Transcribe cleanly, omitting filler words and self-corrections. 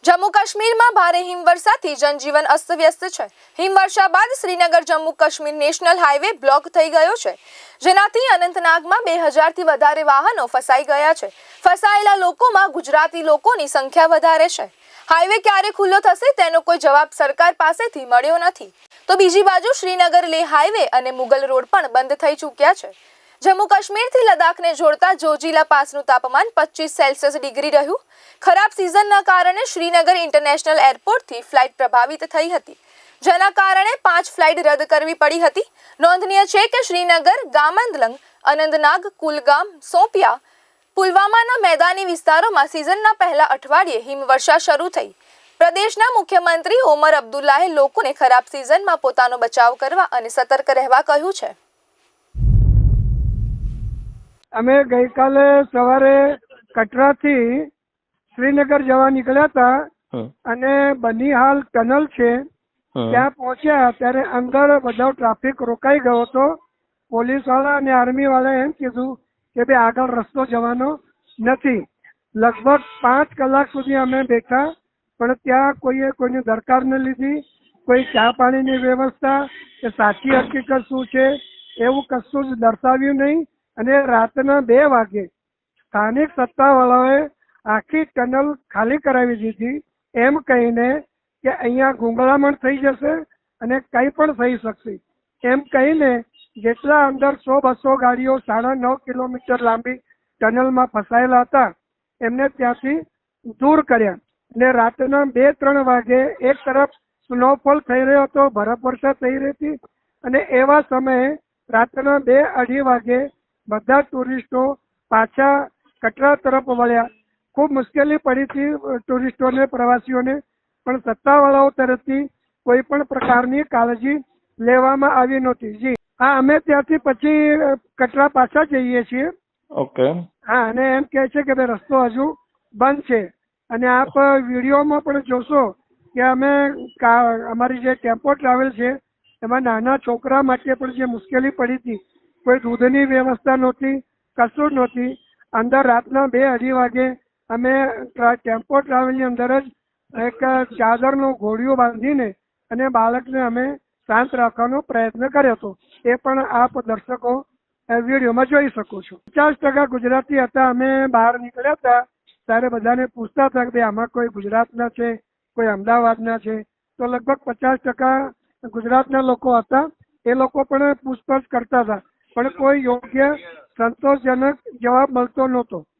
જમ્મુ કાશ્મીરમાં ભારે હિમવર્ષાથી જનજીવન અસ્તવ્યસ્ત છે। હિમવર્ષા બાદ Srinagar Jammu Kashmir national highway block થઈ ગયો છે, જેનાથી અનંતનાગમાં 2000થી વધારે વાહનો ફસાઈ ગયા છે। ફસાયેલા લોકોમાં ગુજરાતી લોકોની સંખ્યા વધારે છે। હાઈવે ક્યારે ખુલ્લો થશે તેનો કોઈ જવાબ સરકાર પાસેથી મળ્યો નથી। તો બીજી બાજુ શ્રીનગર લેહ હાઈવે અને મુગલ રોડ પણ બંધ થઈ ચૂક્યા છે। જમ્મુ કાશ્મીરથી લદ્દાખને જોડતા જોજીલા પાસનું તાપમાન 25 સેલ્સિયસ ડિગ્રી રહ્યું। ખરાબ સિઝનના કારણે શ્રીનગર ઇન્ટરનેશનલ એરપોર્ટથી ફ્લાઇટ પ્રભાવિત થઈ હતી, જેના કારણે 5 ફ્લાઇટ રદ કરવી પડી હતી। નોંધનીય છે કે શ્રીનગર, ગામંદલંગ, અનંતનાગ, કુલગામ, સોપિયા, પુલવામાના મેદાની વિસ્તારોમાં સિઝનના પહેલા અઠવાડિયે હિમવર્ષા શરૂ થઈ। પ્રદેશના મુખ્યમંત્રી ઓમર અબ્દુલ્લાહે લોકોને ખરાબ સિઝનમાં પોતાનો બચાવ કરવા અને સતર્ક રહેવા કહ્યું છે। અમે ગઈકાલે સવારે કટરાથી શ્રીનગર જવા નીકળ્યા હતા અને બનીહાલ ટનલ છે ત્યાં પહોંચ્યા ત્યારે અંદર બધો ટ્રાફિક રોકાઈ ગયો હતો। પોલીસ વાળા અને આર્મી વાળા એમ કીધું કે ભાઈ આગળ રસ્તો જવાનો નથી। લગભગ 5 કલાક સુધી અમે બેઠા, પણ ત્યાં કોઈને દરકાર ન લીધી। કોઈ ચા પાણીની વ્યવસ્થા કે સાચી હકીકત શું છે એવું કશું જ દર્શાવ્યું નહીં। અને રાતના 2 વાગે સ્થાનિક સત્તાવાળાઓએ આખી ટનલ ખાલી કરાવી દીધી, એમ કહીને કે અહીંયા ગુંગળામણ થઈ જશે અને કંઈ પણ થઈ શકશે એમ કહીને જેટલા અંદર 100-200 ગાડીઓ 9.5 કિલોમીટર લાંબી ટનલમાં ફસાયેલા હતા એમને ત્યાંથી દૂર કર્યા। અને રાતના 2-3 વાગે એક તરફ સ્નોફોલ થઈ રહ્યો હતો, બરફ વર્ષા થઈ રહી હતી, અને એવા સમયે રાતના 2-2:30 વાગે બધા ટુરિસ્ટો પાછા કટરા તરફ વળ્યા। ખૂબ મુશ્કેલી પડી હતી ટુરિસ્ટોને, પ્રવાસીઓને, પણ સત્તાવાળાઓ તરફથી કોઈ પણ પ્રકારની કાળજી લેવામાં આવી નહોતી। જી હા, અમે ત્યાંથી પછી કટરા પાછા જઈએ છીએ। ઓકે। હા, અને એમ કહે છે કે ભાઈ રસ્તો હજુ બંધ છે। અને આપ વિડીયોમાં પણ જોશો કે અમે અમારી જે ટેમ્પો ટ્રાવેલ છે એમાં નાના છોકરા માટે પણ જે મુશ્કેલી પડી હતી, કોઈ દૂધની વ્યવસ્થા નહોતી, કશું નહોતી। અંદર રાતના 2-2:30 વાગે અમે ટેમ્પો ટ્રાવેલની અંદર જ એક ચાદરનો ઘોડિયો બાંધીને અને બાળકને અમે શાંત રાખવાનો પ્રયત્ન કર્યો હતો। એ પણ આપ દર્શકો વિડીયોમાં જોઈ શકો છો। 50% ગુજરાતી હતા। અમે બહાર નીકળ્યા હતા ત્યારે બધાને પૂછતા હતા કે ભાઈ આમાં કોઈ ગુજરાતના છે, કોઈ અમદાવાદના છે, તો લગભગ 50% ગુજરાતના લોકો હતા। એ લોકો પણ પૂછપરછ કરતા હતા, પણ કોઈ યોગ્ય સંતોષજનક જવાબ મળતો નહોતો।